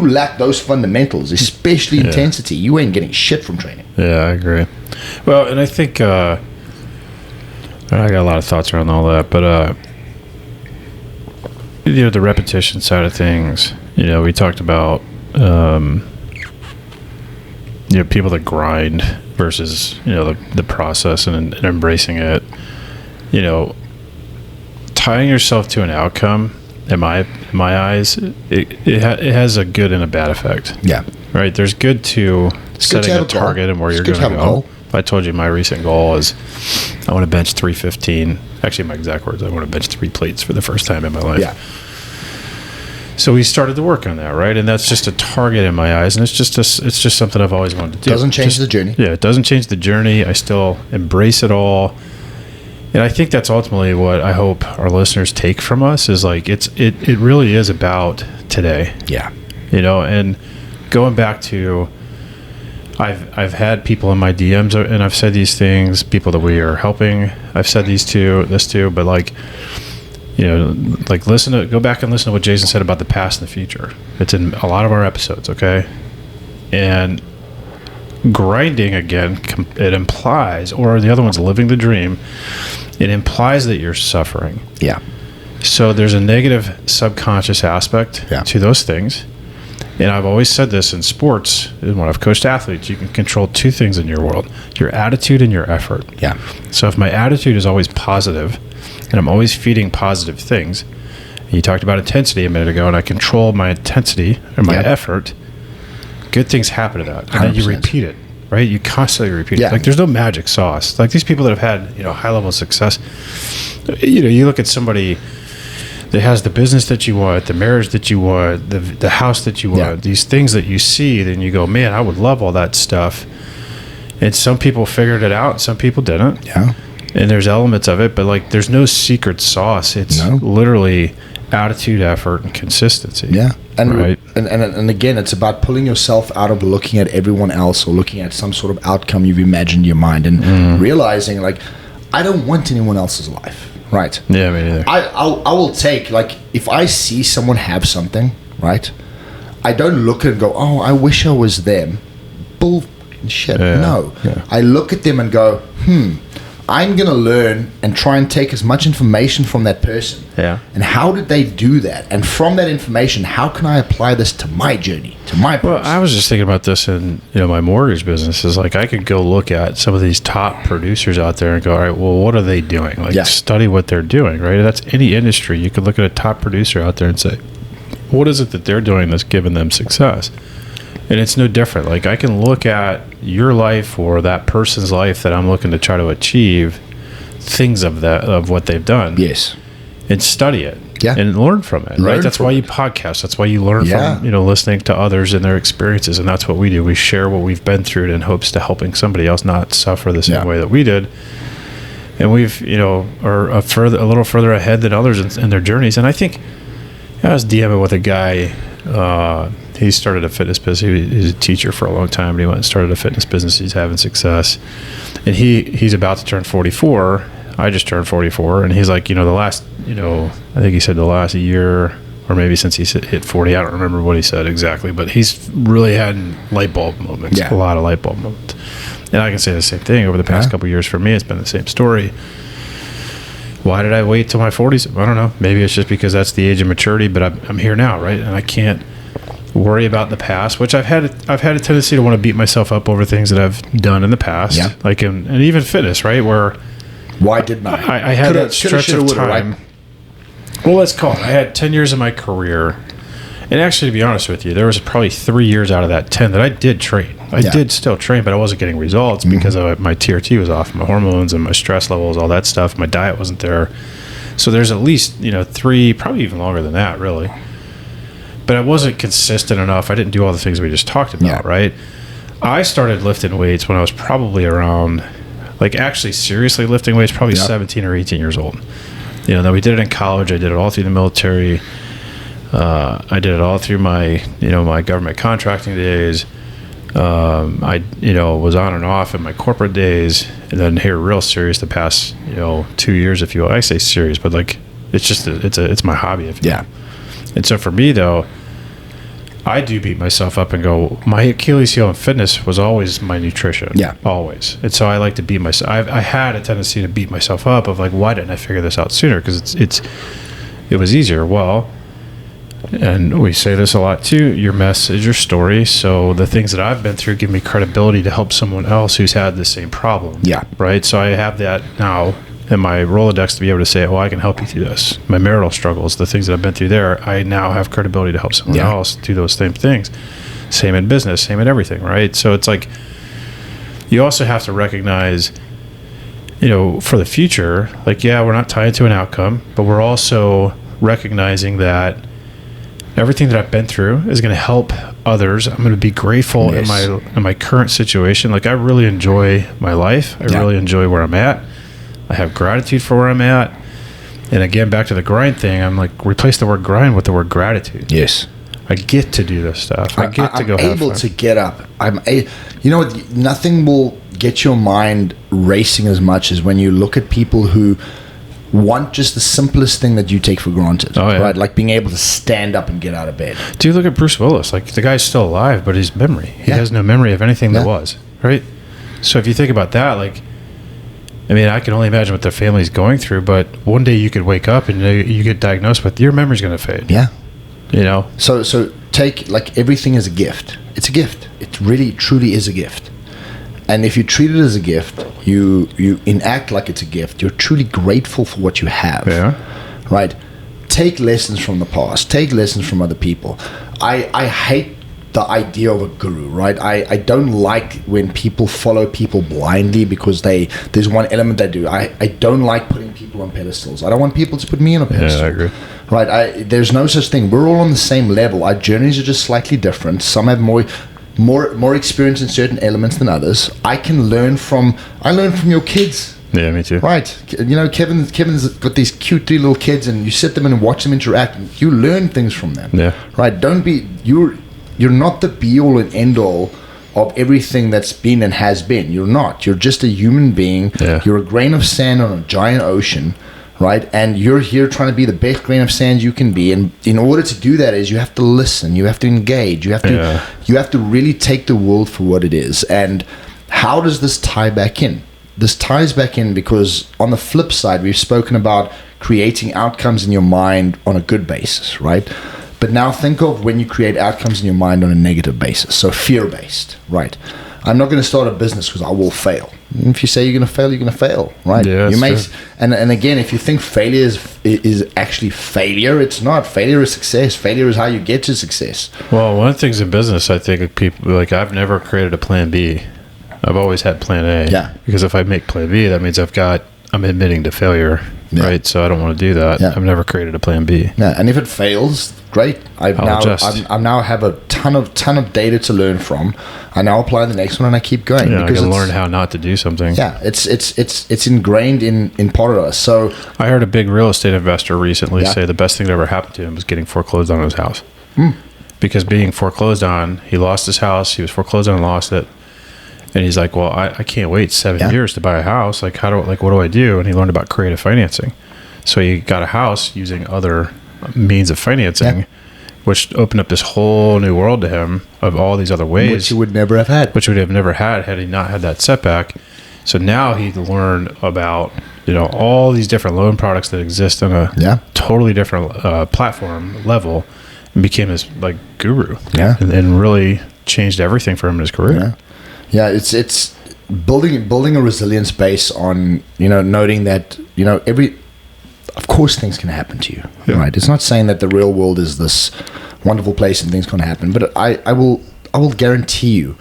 lack those fundamentals, especially intensity, you ain't getting shit from training. Yeah, I agree. Well, and I think I got a lot of thoughts around all that, but the repetition side of things. We talked about people that grind versus the process and embracing it. Tying yourself to an outcome, in my eyes, it has a good and a bad effect. Yeah. Right. There's good to setting a target and where you're going to go. I told you my recent goal is I want to bench 315. Actually, my exact words: I want to bench 3 plates for the first time in my life. Yeah. So we started to work on that, right? And that's just a target in my eyes, and it's just something I've always wanted to do. Doesn't change the journey. Yeah, it doesn't change the journey. I still embrace it all, and I think that's ultimately what I hope our listeners take from us is like it really is about today. Yeah, and going back to I've had people in my DMs and I've said these things, people that we are helping. I've said this too, but like. Go back and listen to what Jason said about the past and the future. It's in a lot of our episodes, okay? And grinding, again, it implies, or the other one's living the dream, it implies that you're suffering. Yeah. So there's a negative subconscious aspect to those things. And I've always said this in sports, and when I've coached athletes, you can control 2 things in your world, your attitude and your effort. Yeah. So if my attitude is always positive, and I'm always feeding positive things, and you talked about intensity a minute ago, and I control my intensity or my effort, good things happen to that. And 100%. Then you repeat it. right? You constantly repeat it. Like, there's no magic sauce. Like, these people that have had, high level success, you look at somebody that has the business that you want, the marriage that you want, the house that you want, these things that you see, then you go, man, I would love all that stuff. And some people figured it out, some people didn't. Yeah. And there's elements of it, but like, there's no secret sauce. It's literally attitude, effort, and consistency. Yeah. And, right? and again, it's about pulling yourself out of looking at everyone else or looking at some sort of outcome you've imagined in your mind and realizing, like, I don't want anyone else's life. Right. Yeah, me neither. I will take, like, if I see someone have something, right, I don't look and go, oh, I wish I was them. Bullshit. Yeah. No. Yeah. I look at them and go, I'm going to learn and try and take as much information from that person. Yeah. And how did they do that? And from that information, how can I apply this to my journey, to my purpose? Well, I was just thinking about this in my mortgage business. Is like, I could go look at some of these top producers out there and go, all right, well, what are they doing? Like, study what they're doing, right? That's any industry. You could look at a top producer out there and say, what is it that they're doing that's giving them success? And it's no different. Like, I can look at your life or that person's life that I'm looking to try to achieve, things of what they've done. Yes. And study it. Yeah. And learn from it, right? That's why you podcast. That's why you learn from, listening to others and their experiences. And that's what we do. We share what we've been through in hopes to helping somebody else not suffer the same way that we did. And we've, are a little further ahead than others in their journeys. And I think I was DMing with a guy. He started a fitness business. He was a teacher for a long time, and he went and started a fitness business. He's having success, and he's about to turn 44. I just turned 44, and he's like, the last, I think he said the last year, or maybe since he hit 40. I don't remember what he said exactly, but he's really had light bulb moments, a lot of light bulb moments. And I can say the same thing. Over the past couple of years for me, it's been the same story. Why did I wait till my 40s? I don't know. Maybe it's just because that's the age of maturity, but I'm here now, right? And I can't worry about the past, which I've had a tendency to want to beat myself up over things that I've done in the past, like and even fitness, right? Where why didn't I? I had that stretch of time. Right? Well, let's call it. I had 10 years of my career, and actually, to be honest with you, there was probably 3 years out of that 10 that I did train. I did still train, but I wasn't getting results because my TRT was off, my hormones and my stress levels, all that stuff. My diet wasn't there. So there's at least 3, probably even longer than that, really. But I wasn't consistent enough. I didn't do all the things we just talked about, right? I started lifting weights when I was probably around, like, actually seriously lifting weights, probably 17 or 18 years old. Then we did it in college. I did it all through the military. I did it all through my, my government contracting days. I, was on and off in my corporate days, and then here real serious the past, 2 years, if you will. I say serious, but like, it's just, it's my hobby, if you will. And so for me, though, I do beat myself up and go, my Achilles heel in fitness was always my nutrition. Always. And so I like to beat myself. I had a tendency to beat myself up of like, why didn't I figure this out sooner? Because it was easier. Well, and we say this a lot too, your mess is your story. So the things that I've been through give me credibility to help someone else who's had the same problem. Right? So I have that now in my Rolodex to be able to say, I can help you through this. My marital struggles, the things that I've been through there, I now have credibility to help someone else do those same things. Same in business, same in everything, right? So it's like, you also have to recognize, for the future, like, we're not tied to an outcome, but we're also recognizing that everything that I've been through is going to help others. I'm going to be grateful in my current situation. Like, I really enjoy my life. I really enjoy where I'm at. I have gratitude for where I'm at. And again, back to the grind thing, I'm like, replace the word grind with the word gratitude. Yes. I get to do this stuff. I get to go have fun. I'm able to get up. Nothing will get your mind racing as much as when you look at people who want just the simplest thing that you take for granted. Right? Like being able to stand up and get out of bed. Dude, look at Bruce Willis. Like, the guy's still alive, but his memory. He has no memory of anything that was. Right? So if you think about that, like, I can only imagine what their family's going through, but one day you could wake up and you get diagnosed with, your memory's going to fade. So take, like, everything as a gift. It's a gift. It really, truly is a gift. And if you treat it as a gift, you enact like it's a gift. You're truly grateful for what you have. Right? Take lessons from the past. Take lessons from other people. I hate the idea of a guru, right? I don't like when people follow people blindly because there's one element they do. I don't like putting people on pedestals. I don't want people to put me on a pedestal. Yeah, I agree. Right? There's no such thing. We're all on the same level. Our journeys are just slightly different. Some have more experience in certain elements than others. I learn from your kids. Yeah, me too. Right. You know, Kevin's got these cute 3 little kids, and you sit them and watch them interact, and you learn things from them. Yeah. Right. You're not the be all and end all of everything that's been and has been. You're not. You're just a human being. Yeah. You're a grain of sand on a giant ocean, right? And you're here trying to be the best grain of sand you can be. And in order to do that is you have to listen, you have to engage, you have to really take the world for what it is. And how does this tie back in? This ties back in because on the flip side, we've spoken about creating outcomes in your mind on a good basis, right? But now think of when you create outcomes in your mind on a negative basis. So fear-based, right? I'm not going to start a business because I will fail. And if you say you're going to fail, you're going to fail, right? Yeah, you may, true. and again, if you think failure is actually failure, it's not. Failure is success. Failure is how you get to success. Well, one of the things in business, I think people like I've never created a plan B. I've always had plan A. Yeah. Because if I make plan B, that means I'm admitting to failure, right? So I don't want to do that. Yeah. I've never created a plan B. Yeah, and if it fails, great. I now have a ton of data to learn from. I now apply the next one and I keep going. Yeah, because I can learn how not to do something. Yeah, it's ingrained in part of us. So I heard a big real estate investor recently say the best thing that ever happened to him was getting foreclosed on his house. Because being foreclosed on, he lost his house. He was foreclosed on and lost it. And he's like, well, I can't wait 7 years to buy a house. Like, what do I do? And he learned about creative financing. So he got a house using other means of financing, which opened up this whole new world to him of all these other ways. Which he would never have had. Which would have never had he not had that setback. So now he learned about, all these different loan products that exist on a totally different platform level and became this like guru. Yeah. And really changed everything for him in his career. Yeah. Yeah, it's building a resilience base on, noting that, of course things can happen to you, right? It's not saying that the real world is this wonderful place and things can't happen, but I will guarantee you,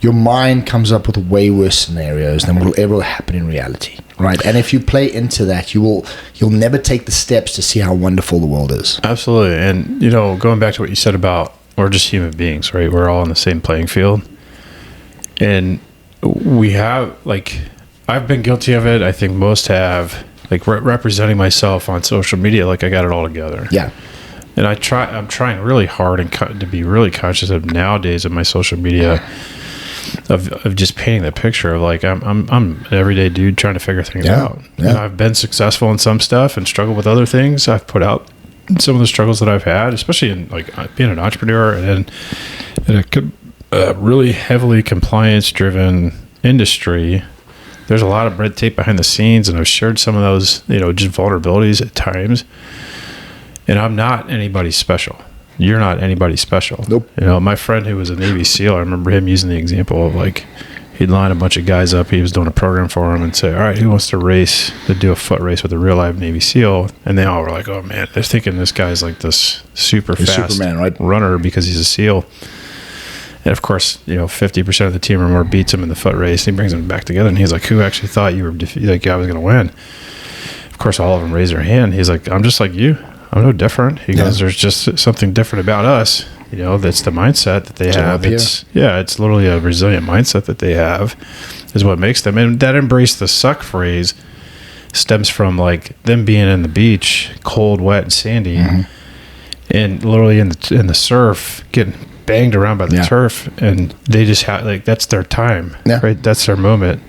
your mind comes up with way worse scenarios than will ever happen in reality, right? And if you play into that, you'll never take the steps to see how wonderful the world is. Absolutely. And, going back to what you said about we're just human beings, right? We're all on the same playing field. And we have, I've been guilty of it. I think most have, representing myself on social media, like I got it all together. Yeah. And I'm trying really hard and to be really conscious of nowadays of my social media, of just painting the picture of I'm an everyday dude trying to figure things out. Yeah. And I've been successful in some stuff and struggled with other things. I've put out some of the struggles that I've had, especially in being an entrepreneur and in a really heavily compliance-driven industry. There's a lot of red tape behind the scenes, and I've shared some of those, just vulnerabilities at times. And I'm not anybody special. You're not anybody special. Nope. My friend who was a Navy SEAL, I remember him using the example of he'd line a bunch of guys up. He was doing a program for him and say, all right, who wants to do a foot race with a real live Navy SEAL? And they all were like, oh man, they're thinking this guy's like this super fast Superman, right? runner because he's a SEAL. And of course, 50% of the team or more beats him in the foot race. And he brings them back together, and he's like, "Who actually thought you were I was going to win?" Of course, all of them raise their hand. He's like, "I'm just like you. I'm no different." He goes, "There's just something different about us. That's the mindset that they have. It's literally a resilient mindset that they have, is what makes them." And that embrace the suck phrase stems from them being in the beach, cold, wet, and sandy, and literally in the surf, getting banged around by the turf, and they just have that's their time, right? That's their moment.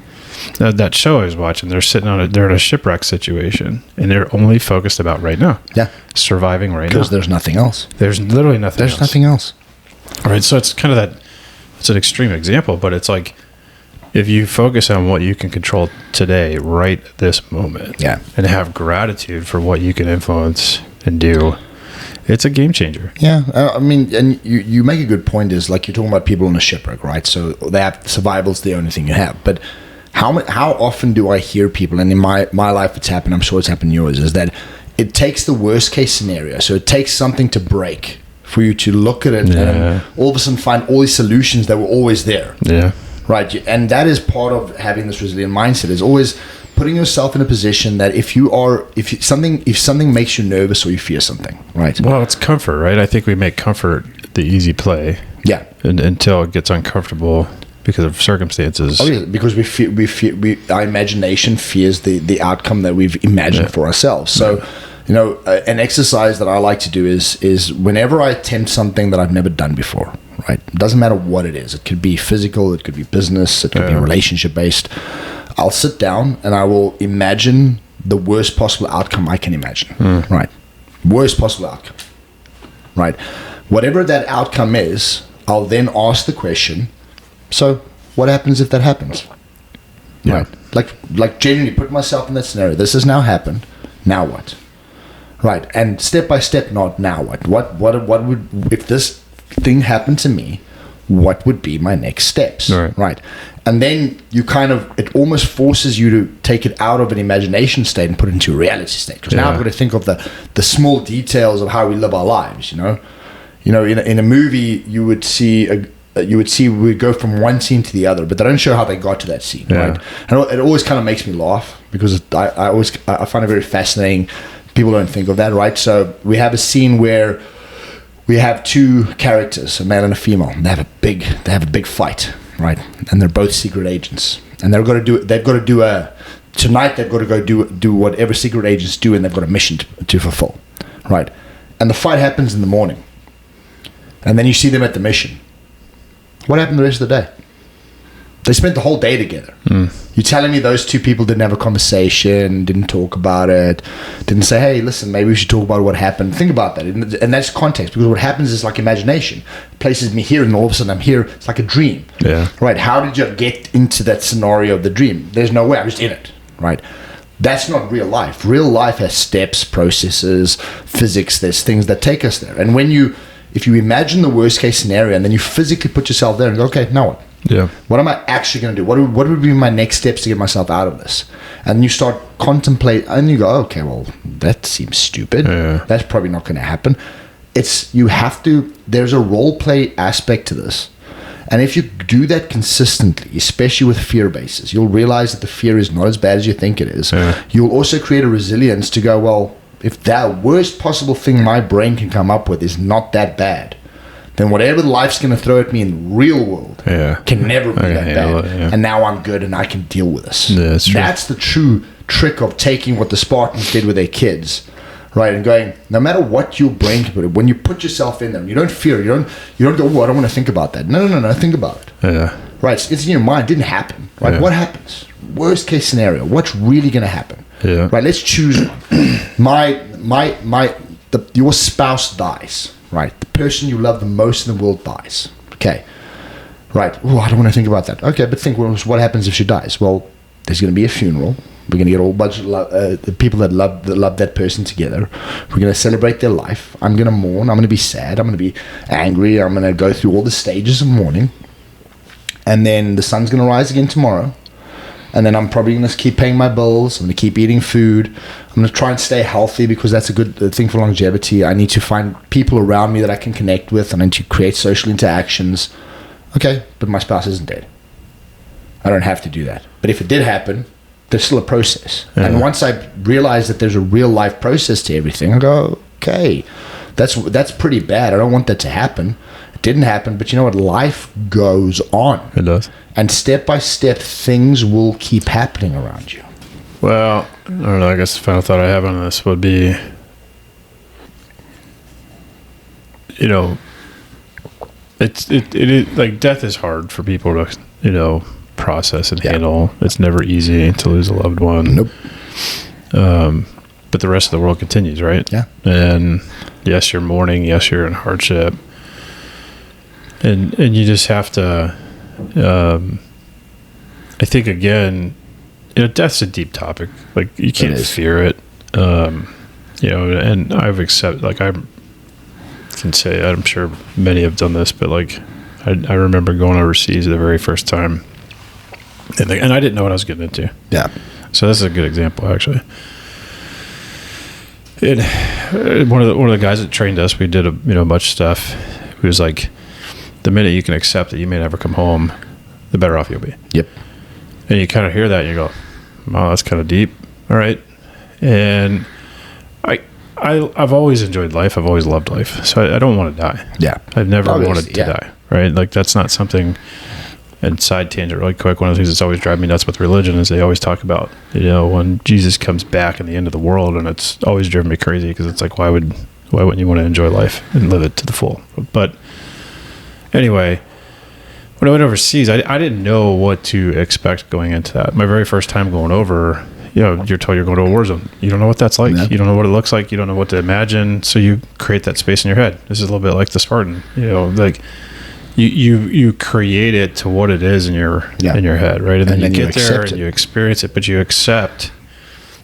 That show I was watching, they're in a shipwreck situation, and they're only focused about right now, surviving right now, because there's nothing else. There's literally nothing. There's nothing else. All right, so it's kind of it's an extreme example, but it's if you focus on what you can control today, right this moment, and have gratitude for what you can influence and do, it's a game changer. Yeah, I mean, and you make a good point. Is you're talking about people on a shipwreck, right? So survival's the only thing you have. But how often do I hear people, and in my life it's happened, I'm sure it's happened in yours, is that it takes the worst case scenario. So it takes something to break for you to look at it and all of a sudden find all these solutions that were always there. Yeah. Right. And that is part of having this resilient mindset, is always putting yourself in a position that if something makes you nervous or you fear something, right? Well, it's comfort, right? I think we make comfort the easy play. Yeah. Until it gets uncomfortable because of circumstances. Oh yeah, because our imagination fears the outcome that we've imagined for ourselves. So, an exercise that I like to do is whenever I attempt something that I've never done before, right? It doesn't matter what it is. It could be physical, it could be business, it could be relationship based. I'll sit down and I will imagine the worst possible outcome I can imagine, right? Worst possible outcome, right? Whatever that outcome is, I'll then ask the question, so what happens if that happens? Yeah. Right? Like genuinely put myself in that scenario. This has now happened. Now what? Right. And step by step, not now what? What would, if this thing happened to me, what would be my next steps? Right. And then it almost forces you to take it out of an imagination state and put it into a reality state. Because now I've got to think of the small details of how we live our lives, in a movie you would see we go from one scene to the other, but they don't show how they got to that scene, right? And it always kind of makes me laugh because I find it very fascinating. People don't think of that, right? So we have a scene where we have two characters, a male and a female. And they have a big fight, right? And they're both secret agents, and they've got to go do whatever secret agents do, and they've got a mission to fulfill, right? And the fight happens in the morning, and then you see them at the mission. What happened the rest of the day? They spent the whole day together. You're telling me those two people didn't have a conversation, didn't talk about it, didn't say, hey, listen, maybe we should talk about what happened. Think about that. And that's context, because what happens is like imagination. It places me here, and all of a sudden I'm here. It's like a dream. Yeah. Right? How did you get into that scenario of the dream? There's no way. I'm just in it. Right? That's not real life. Real life has steps, processes, physics. There's things that take us there. And if you imagine the worst case scenario and then you physically put yourself there and go, okay, now what? Yeah. What am I actually going to do? What would be my next steps to get myself out of this? And you start contemplate, and you go, okay, well, that seems stupid. Yeah. That's probably not going to happen. There's a role play aspect to this. And if you do that consistently, especially with fear bases, you'll realize that the fear is not as bad as you think it is. Yeah. You'll also create a resilience to go, well, if that worst possible thing my brain can come up with is not that bad, then whatever life's going to throw at me in the real world can never be that bad. And now I'm good and I can deal with this. Yeah, that's the true trick of taking what the Spartans did with their kids, right? And going, no matter what your brain can put it, when you put yourself in there, you don't fear, you don't go, oh, I don't want to think about that. No, think about it. Yeah. Right, it's in your mind. It didn't happen. Right, what happens? Worst case scenario. What's really going to happen? Yeah. Right, let's choose one. Your spouse dies. Right, the person you love the most in the world dies. Okay, right. Oh, I don't want to think about that. Okay, but think, what happens if she dies? Well, there's going to be a funeral. We're going to get a whole bunch of the people that love that person together. We're going to celebrate their life. I'm going to mourn. I'm going to be sad. I'm going to be angry. I'm going to go through all the stages of mourning. And then the sun's going to rise again tomorrow. And then I'm probably going to keep paying my bills. I'm going to keep eating food. I'm going to try and stay healthy because that's a good thing for longevity. I need to find people around me that I can connect with. I need to create social interactions. Okay, but my spouse isn't dead. I don't have to do that. But if it did happen, there's still a process. Yeah. And once I realize that there's a real life process to everything, I go, okay, that's pretty bad. I don't want that to happen. It didn't happen, but you know what? Life goes on. It does. And step by step, things will keep happening around you. Well, I don't know. I guess the final thought I have on this would be, it is like death is hard for people to, process and handle. It's never easy to lose a loved one. Nope. But the rest of the world continues, right? Yeah. And yes, you're mourning. Yes, you're in hardship. And you just have to, I think again, death's a deep topic. Like you can't fear it. And I've accepted, like I can say, I'm sure many have done this, but like I remember going overseas the very first time and I didn't know what I was getting into. Yeah. So this is a good example actually. One of the guys that trained us, we did a much stuff. He was like, the minute you can accept that you may never come home, the better off you'll be. Yep. And you kind of hear that and you go, wow, that's kind of deep. All right. And I've always enjoyed life. I've always loved life. So I don't want to die. Yeah. I've never wanted to die. Right. Like that's not something. And side tangent really quick, one of the things that's always driving me nuts with religion is they always talk about, when Jesus comes back in the end of the world, and it's always driven me crazy because it's like, why wouldn't you want to enjoy life and live it to the full? But anyway, when I went overseas, I didn't know what to expect going into that. My very first time going over, you're told you're going to a war zone. You don't know what that's like. Yeah. You don't know what it looks like. You don't know what to imagine. So you create that space in your head. This is a little bit like the Spartan, like you create it to what it is in your head, right? And then you get there and you experience it, but you accept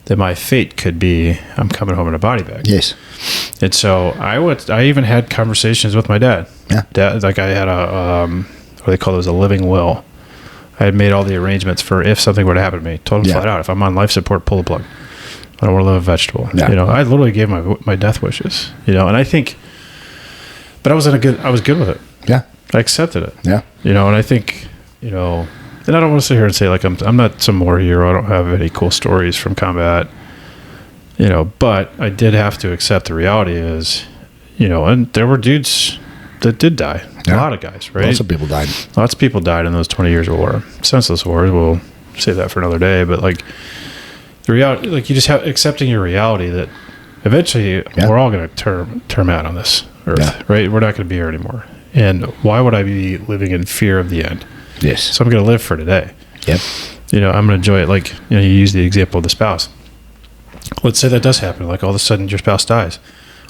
that my fate could be I'm coming home in a body bag. Yes. And so I even had conversations with my dad. Yeah. Dad, like I had what they call those, a living will. I had made all the arrangements for if something were to happen to me. Told him flat out, if I'm on life support, pull the plug. I don't want to live a vegetable. Yeah. I literally gave my death wishes. And I think, but I was good with it. Yeah. I accepted it. Yeah. And I think, and I don't want to sit here and say like I'm not some war hero. I don't have any cool stories from combat. But I did have to accept the reality is, and there were dudes that did die. Yeah. A lot of guys, right? Lots of people died. Lots of people died in those 20 years of war. Senseless wars. We'll save that for another day. But like the reality, like you just have accepting your reality that eventually we're all going to term out on this earth, right? We're not going to be here anymore. And why would I be living in fear of the end? Yes. So I'm going to live for today. Yep. I'm going to enjoy it. Like, you use the example of the spouse. Let's say that does happen. Like all of a sudden your spouse dies.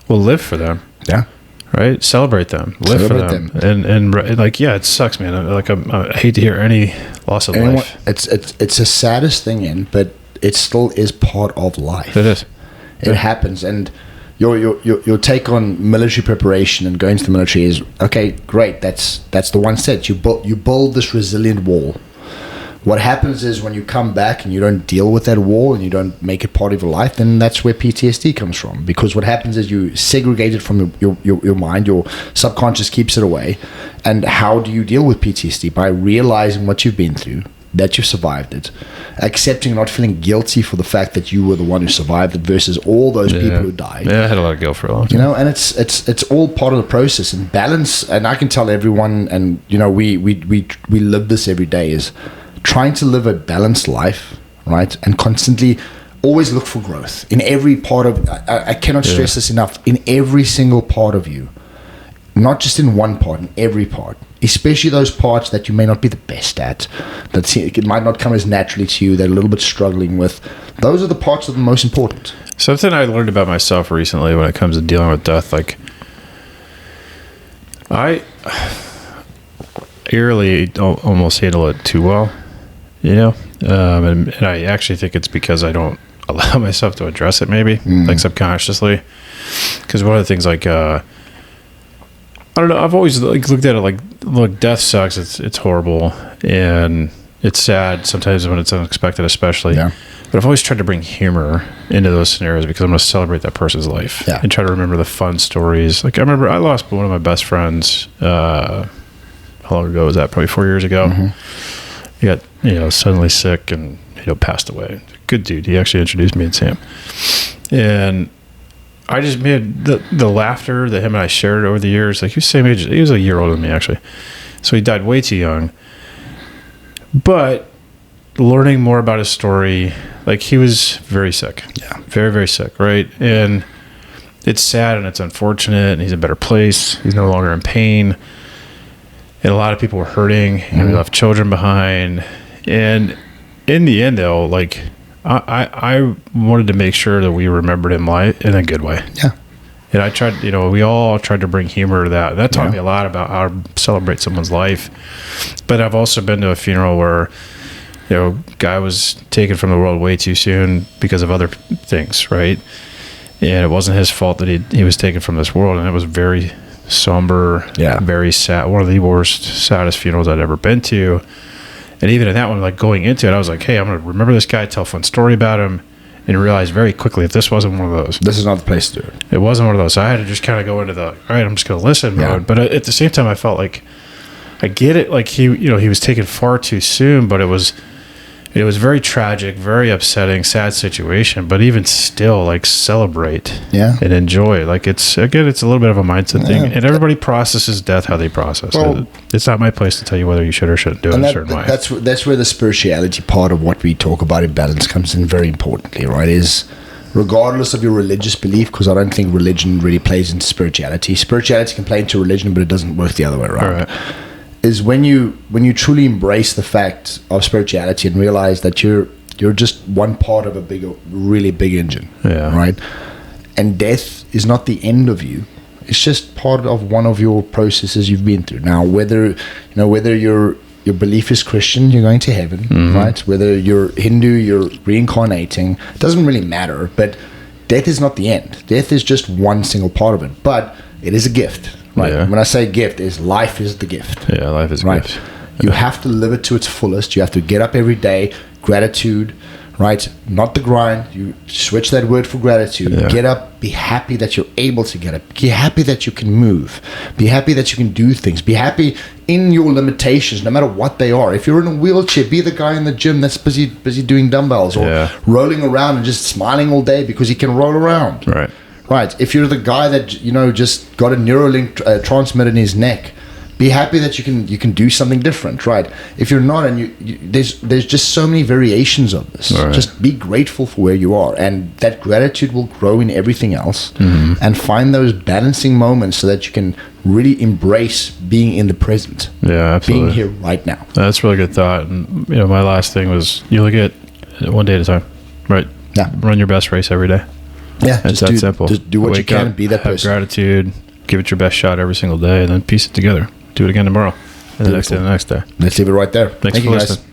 Well, live for them. Yeah. Right? Celebrate them. Live for them. And like, yeah, it sucks, man. Like I hate to hear any loss of life. It's the saddest thing but it still is part of life. It is. It happens. And your take on military preparation and going to the military is, okay, great. That's the one set. You build this resilient wall. What happens is when you come back and you don't deal with that wall and you don't make it part of your life, then that's where PTSD comes from. Because what happens is you segregate it from your mind, your subconscious keeps it away. And how do you deal with PTSD? By realizing what you've been through, that you survived it, accepting, not feeling guilty for the fact that you were the one who survived it versus all those people who died. Yeah, I had a lot of guilt for a long time. And it's all part of the process and balance. And I can tell everyone, and we live this every day, is trying to live a balanced life, right? And constantly always look for growth in every part of. I cannot stress this enough. In every single part of you, not just in one part, in every part. Especially those parts that you may not be the best at, that it might not come as naturally to you, that are a little bit struggling with. Those are the parts that are the most important. Something I learned about myself recently when it comes to dealing with death, like I eerily almost handle it too well, and I actually think it's because I don't allow myself to address it, maybe like subconsciously. Because one of the things, like I don't know, I've always looked at it like, look, death sucks. It's horrible and it's sad sometimes when it's unexpected, especially. Yeah. But I've always tried to bring humor into those scenarios because I'm going to celebrate that person's life and try to remember the fun stories. Like I remember I lost one of my best friends. How long ago was that? Probably 4 years ago. Mm-hmm. He got suddenly sick and passed away. Good dude. He actually introduced me to Sam, and I just made the laughter that him and I shared over the years. Like he was the same age. He was a year older than me, actually. So he died way too young. But learning more about his story, like he was very sick. Yeah. Very, very sick, right? And it's sad and it's unfortunate, and he's in a better place. He's no longer in pain. And a lot of people were hurting, and we left children behind. And in the end, though, like I wanted to make sure that we remembered him in a good way. Yeah. And I tried, we all tried to bring humor to that. That taught me a lot about how to celebrate someone's life. But I've also been to a funeral where, guy was taken from the world way too soon because of other things, right? And it wasn't his fault that he was taken from this world. And it was very somber, very sad. One of the worst, saddest funerals I'd ever been to. And even in that one, like going into it, I was like, hey, I'm going to remember this guy, tell a fun story about him. and realized very quickly that this wasn't one of those. This is not the place to do it. It wasn't one of those. So I had to just kind of go into the, all right, I'm just going to listen mode. But at the same time, I felt like I get it. Like he was taken far too soon, but it was very tragic, very upsetting, sad situation. But even still, like, celebrate and enjoy. Like, it's a little bit of a mindset thing. And everybody processes death how they process it. It's not my place to tell you whether you should or shouldn't do it a certain way. That's where the spirituality part of what we talk about in balance comes in very importantly, right? Is regardless of your religious belief, because I don't think religion really plays into spirituality. Spirituality can play into religion, but it doesn't work the other way around. Right. Is when you truly embrace the fact of spirituality and realize that you're just one part of a really big engine, right? And death is not the end of you; it's just part of one of your processes you've been through. Now, whether your belief is Christian, you're going to heaven, right? Whether you're Hindu, you're reincarnating. It doesn't really matter. But death is not the end. Death is just one single part of it. But it is a gift. Right. Yeah. When I say gift, is life is the gift. Yeah, life is a gift. You have to live it to its fullest. You have to get up every day, gratitude, right? Not the grind. You switch that word for gratitude. Yeah. Get up, be happy that you're able to get up. Be happy that you can move. Be happy that you can do things. Be happy in your limitations, no matter what they are. If you're in a wheelchair, be the guy in the gym that's busy doing dumbbells or rolling around and just smiling all day because he can roll around. Right. Right. If you're the guy that just got a Neuralink transmitter in his neck, be happy that you can do something different. Right. If you're not, and there's just so many variations of this. Right. Just be grateful for where you are, and that gratitude will grow in everything else. And find those balancing moments so that you can really embrace being in the present. Yeah, absolutely. Being here right now. That's a really good thought. And my last thing was you look at one day at a time. Right. Yeah. Run your best race every day. Yeah, it's that simple. Just do what you can and be that person. Have gratitude, give it your best shot every single day, and then piece it together. Do it again tomorrow, and the next day, the next day. Let's leave it right there. Thank you, guys.